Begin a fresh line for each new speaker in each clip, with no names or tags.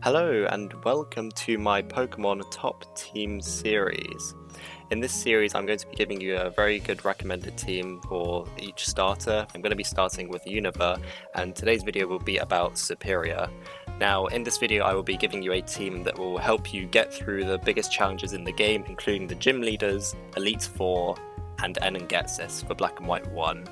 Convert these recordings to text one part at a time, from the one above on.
Hello and welcome to my Pokemon Top Team series. In this series I'm going to be giving you a very good recommended team for each starter. I'm going to be starting with Unova, and today's video will be about Serperior. Now in this video I will be giving you a team that will help you get through the biggest challenges in the game, including the Gym Leaders, Elite Four and Enengetsis for Black and White 1.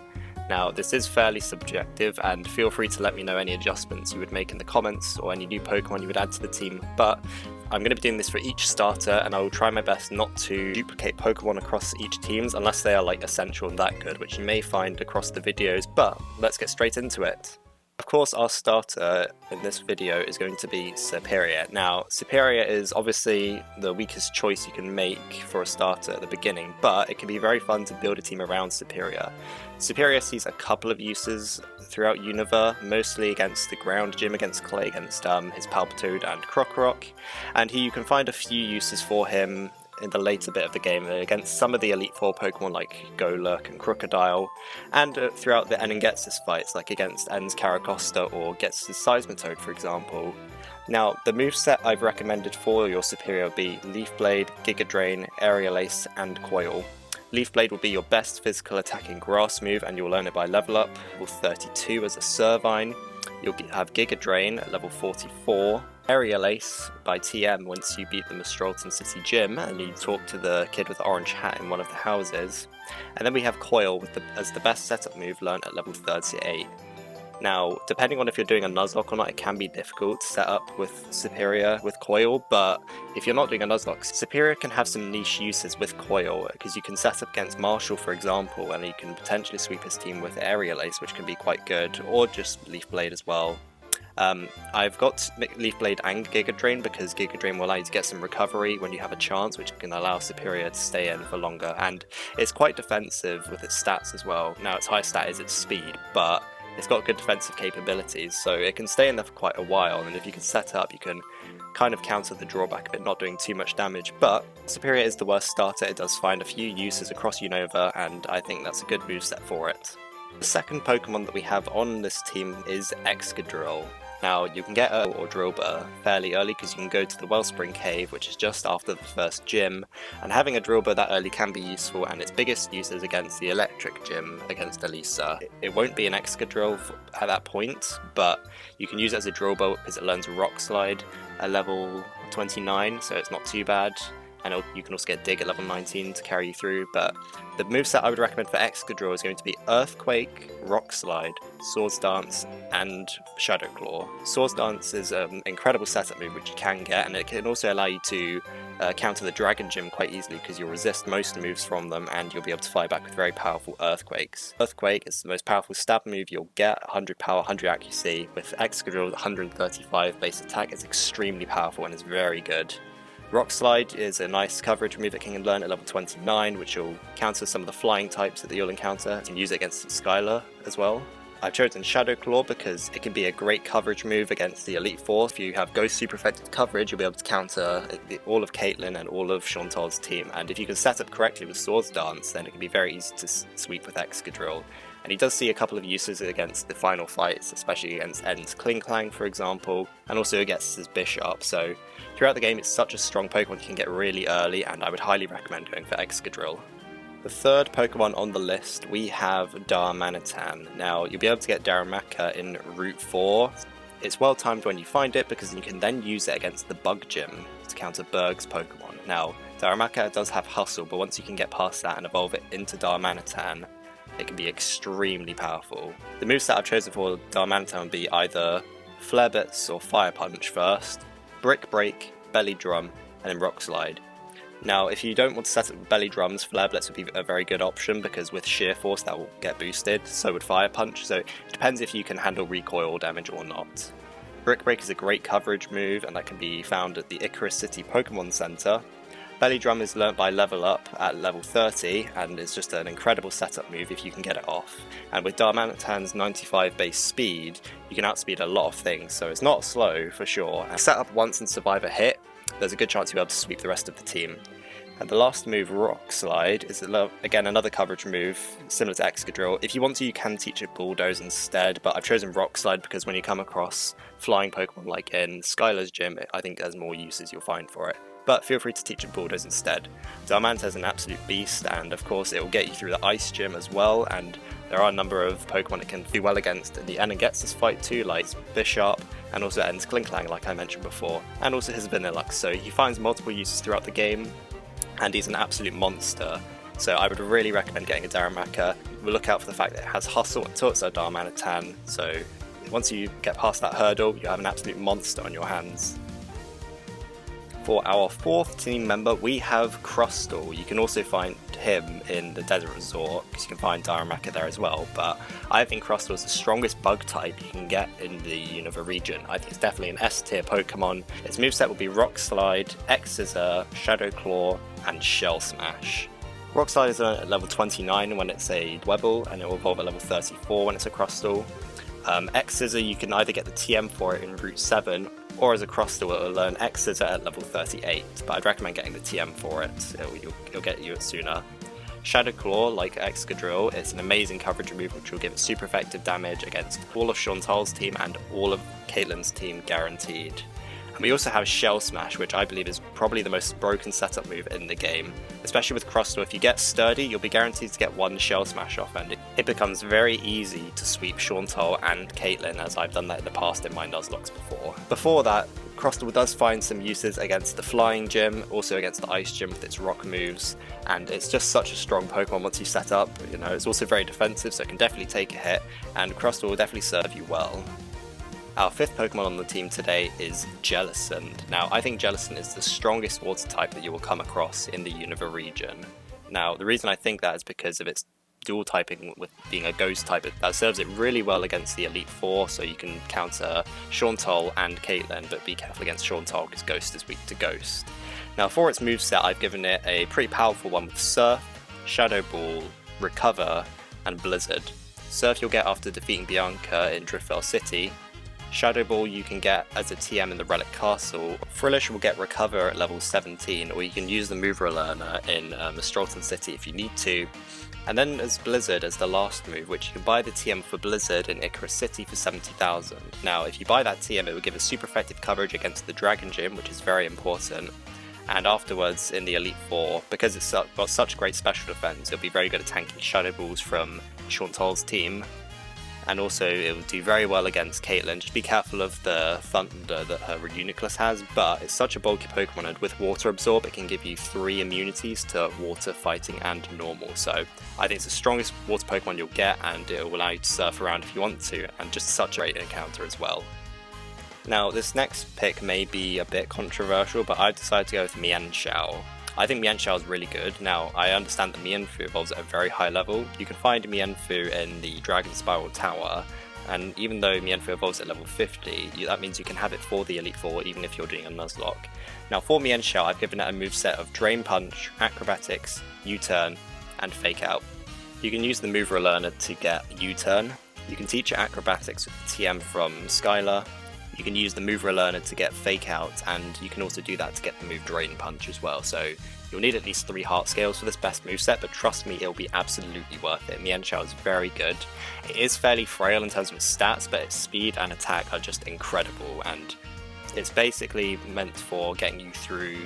Now, this is fairly subjective, and feel free to let me know any adjustments you would make in the comments or any new Pokemon you would add to the team, but I'm going to be doing this for each starter, and I will try my best not to duplicate Pokemon across each teams unless they are like essential and that good, which you may find across the videos, but let's get straight into it. Of course, our starter in this video is going to be Serperior. Now, Serperior is obviously the weakest choice you can make for a starter at the beginning, but it can be very fun to build a team around Serperior. Serperior sees a couple of uses throughout Unova, mostly against the ground gym, against Clay, against his Palpitoad and Krokorok, and here you can find a few uses for him in the later bit of the game against some of the Elite Four Pokemon like Golurk and Crocodile, and throughout the Enengetsis fights like against En's Caracosta or Gets' Seismitoad, for example. Now, the moveset I've recommended for your Serperior will be Leaf Blade, Giga Drain, Aerial Ace and Coil. Leaf Blade will be your best physical attacking grass move, and you'll learn it by level up, level 32 as a Servine. You'll have Giga Drain at level 44, Aerial Ace by TM once you beat the Mistralton City Gym and you talk to the kid with the orange hat in one of the houses. And then we have Coil as the best setup move learnt at level 38. Now, depending on if you're doing a Nuzlocke or not, it can be difficult to set up with Serperior with Coil, but if you're not doing a Nuzlocke, Serperior can have some niche uses with Coil, because you can set up against Marshall, for example, and you can potentially sweep his team with Aerial Ace, which can be quite good, or just Leaf Blade as well. I've got Leaf Blade and Giga Drain because Giga Drain will allow you to get some recovery when you have a chance, which can allow Serperior to stay in for longer, and it's quite defensive with its stats as well. Now, its high stat is its speed, but it's got good defensive capabilities, so it can stay in there for quite a while, and if you can set up, you can kind of counter the drawback of it not doing too much damage. But Serperior is the worst starter. It does find a few uses across Unova, and I think that's a good moveset for it. The second Pokemon that we have on this team is Excadrill. Now, you can get or Drillbur fairly early because you can go to the Wellspring Cave, which is just after the first gym, and having a Drillbur that early can be useful, and its biggest use is against the Electric Gym against Elisa. It won't be an Excadrill at that point, but you can use it as a Drillbur because it learns Rock Slide at level 29, so it's not too bad. And you can also get Dig at level 19 to carry you through, but the moveset I would recommend for Excadrill is going to be Earthquake, Rock Slide, Swords Dance, and Shadow Claw. Swords Dance is an incredible setup move which you can get, and it can also allow you to counter the Dragon Gym quite easily because you'll resist most moves from them and you'll be able to fight back with very powerful Earthquakes. Earthquake is the most powerful stab move you'll get, 100 power, 100 accuracy. With Excadrill, 135 base attack, it's extremely powerful and is very good. Rock Slide is a nice coverage move that can learn at level 29, which will counter some of the flying types that you'll encounter. You can use it against Skylar as well. I've chosen Shadow Claw because it can be a great coverage move against the Elite Four. If you have Ghost Super Effective coverage, you'll be able to counter all of Caitlyn and all of Chantal's team. And if you can set up correctly with Swords Dance, then it can be very easy to sweep with Excadrill. And he does see a couple of uses against the final fights, especially against En's Klinklang, for example, and also against his Bishop. So throughout the game, it's such a strong Pokemon you can get really early, and I would highly recommend going for Excadrill. The third Pokemon on the list, we have Darmanitan. Now, you'll be able to get Darumaka in Route 4. It's well timed when you find it because you can then use it against the Bug Gym to counter Berg's Pokemon. Now, Darumaka does have Hustle, but once you can get past that and evolve it into Darmanitan, it can be extremely powerful. The moveset I've chosen for Darmanitan would be either Flare Blitz or Fire Punch first, Brick Break, Belly Drum, and then Rock Slide. Now, if you don't want to set up Belly Drums, Flare Blitz would be a very good option because with Sheer Force that will get boosted, so would Fire Punch, so it depends if you can handle recoil damage or not. Brick Break is a great coverage move, and that can be found at the Icarus City Pokemon Center. Belly Drum is learnt by level up at level 30 and is just an incredible setup move if you can get it off. And with Darmanitan's 95 base speed, you can outspeed a lot of things, so it's not slow for sure. And set up once and survive a hit, there's a good chance you'll be able to sweep the rest of the team. And the last move, Rock Slide, is again another coverage move similar to Excadrill. If you want to, you can teach it Bulldoze instead, but I've chosen Rock Slide because when you come across flying Pokemon like in Skylar's gym, I think there's more uses you'll find for it. But feel free to teach it Bulldoze instead. Darmanitan is an absolute beast, and of course it will get you through the Ice Gym as well, and there are a number of Pokemon it can do well against in the end and gets this fight too, like Bisharp, and also ends Klinklang like I mentioned before, and also his Vanillux, so he finds multiple uses throughout the game, and he's an absolute monster. So I would really recommend getting a Darumaka. We'll look out for the fact that it has Hustle and Torts Darmanitan, so once you get past that hurdle, you have an absolute monster on your hands. For our fourth team member, we have Crustle. You can also find him in the Desert Resort, because you can find Darumaka there as well, but I think Crustle is the strongest bug type you can get in the Unova region. I think it's definitely an S tier Pokemon. Its moveset will be Rock Slide, X Scissor, Shadow Claw, and Shell Smash. Rock Slide is at level 29 when it's a Dwebble, and it will evolve at level 34 when it's a Crustle. X Scissor, you can either get the TM for it in Route 7, or as a Crustle it will learn X Scissor at level 38, but I'd recommend getting the TM for it, it'll get you it sooner. Shadow Claw, like Excadrill, it's an amazing coverage move which will give it super effective damage against all of Chantal's team and all of Caitlin's team guaranteed. And we also have Shell Smash, which I believe is probably the most broken setup move in the game. Especially with Crustle, if you get Sturdy, you'll be guaranteed to get one Shell Smash off, and it becomes very easy to sweep Chantal and Caitlin, as I've done that in the past in my Nuzlocke before. Before that, Crustle does find some uses against the Flying Gym, also against the Ice Gym with its rock moves, and it's just such a strong Pokemon once you set up. You know, it's also very defensive, so it can definitely take a hit, and Crustle will definitely serve you well. Our fifth Pokemon on the team today is Jellicent. Now, I think Jellicent is the strongest water type that you will come across in the Unova region. Now, the reason I think that is because of its dual typing with being a ghost type. That serves it really well against the Elite Four, so you can counter Chantal and Caitlin, but be careful against Chantal because Ghost is weak to Ghost. Now, for its moveset, I've given it a pretty powerful one with Surf, Shadow Ball, Recover, and Blizzard. Surf you'll get after defeating Bianca in Driftvale City. Shadow Ball you can get as a TM in the Relic Castle. Frillish will get Recover at level 17, or you can use the Mover Learner in Mistralton City if you need to. And then as Blizzard as the last move, which you can buy the TM for Blizzard in Icarus City for 70,000. Now if you buy that TM, it will give a super effective coverage against the Dragon Gym, which is very important. And afterwards in the Elite Four, because it's got such great special defense, it'll be very good at tanking Shadow Balls from Chantal's team. And also it will do very well against Caitlin. Just be careful of the Thunder that her Reuniclus has, but it's such a bulky Pokemon, and with Water Absorb it can give you 3 immunities to Water, Fighting and Normal. So I think it's the strongest Water Pokemon you'll get, and it will allow you to surf around if you want to, and just such a great encounter as well. Now this next pick may be a bit controversial, but I've decided to go with Mienshao. I think Mienshao is really good. Now, I understand that Mienfoo evolves at a very high level. You can find Mienfoo in the Dragon Spiral Tower, and even though Mienfoo evolves at level 50, that means you can have it for the Elite Four even if you're doing a Nuzlocke. Now for Mienshao, I've given it a moveset of Drain Punch, Acrobatics, U-Turn, and Fake Out. You can use the Mover Learner to get U-Turn. You can teach it Acrobatics with the TM from Skylar. You can use the Mover Learner to get Fake Out, and you can also do that to get the move Drain Punch as well. So you'll need at least 3 Heart Scales for this best moveset, but trust me, it'll be absolutely worth it. Mienshao is very good. It is fairly frail in terms of its stats, but its speed and attack are just incredible, and it's basically meant for getting you through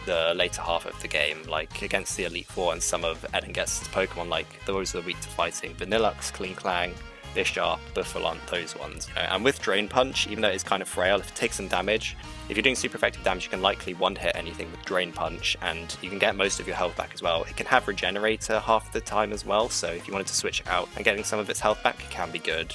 the later half of the game, like against the Elite Four and some of Edengest's Pokemon, like those are weak to fighting. Vanillux, Klinklang, Bisharp, Buffalon, those ones. And with Drain Punch, even though it's kind of frail, if it takes some damage, if you're doing super effective damage, you can likely one-hit anything with Drain Punch, and you can get most of your health back as well. It can have Regenerator half the time as well, so if you wanted to switch it out and getting some of its health back, it can be good.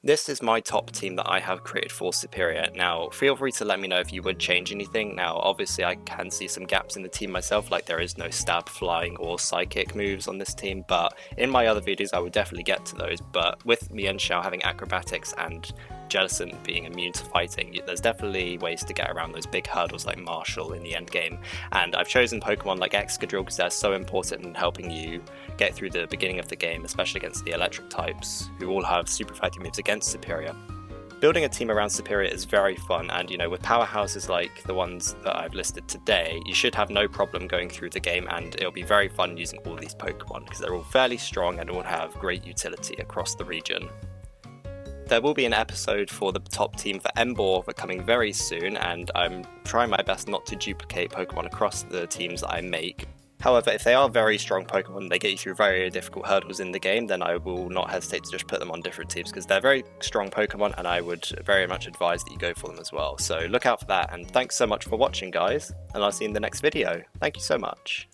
This is my top team that I have created for Serperior. Now, feel free to let me know if you would change anything. Now, obviously I can see some gaps in the team myself, like there is no stab, flying or psychic moves on this team, but in my other videos I would definitely get to those. But with Mienshao having acrobatics and Jellicent being immune to fighting, there's definitely ways to get around those big hurdles like Marshall in the end game. And I've chosen Pokemon like Excadrill because they're so important in helping you get through the beginning of the game, especially against the electric types, who all have super effective moves against Serperior. Building a team around Serperior is very fun, and with powerhouses like the ones that I've listed today, you should have no problem going through the game, and it'll be very fun using all these Pokemon because they're all fairly strong and all have great utility across the region. There will be an episode for the top team for Emboar coming very soon, and I'm trying my best not to duplicate Pokemon across the teams that I make. However, if they are very strong Pokemon, they get you through very difficult hurdles in the game, then I will not hesitate to just put them on different teams because they're very strong Pokemon and I would very much advise that you go for them as well. So look out for that, and thanks so much for watching, guys, and I'll see you in the next video. Thank you so much.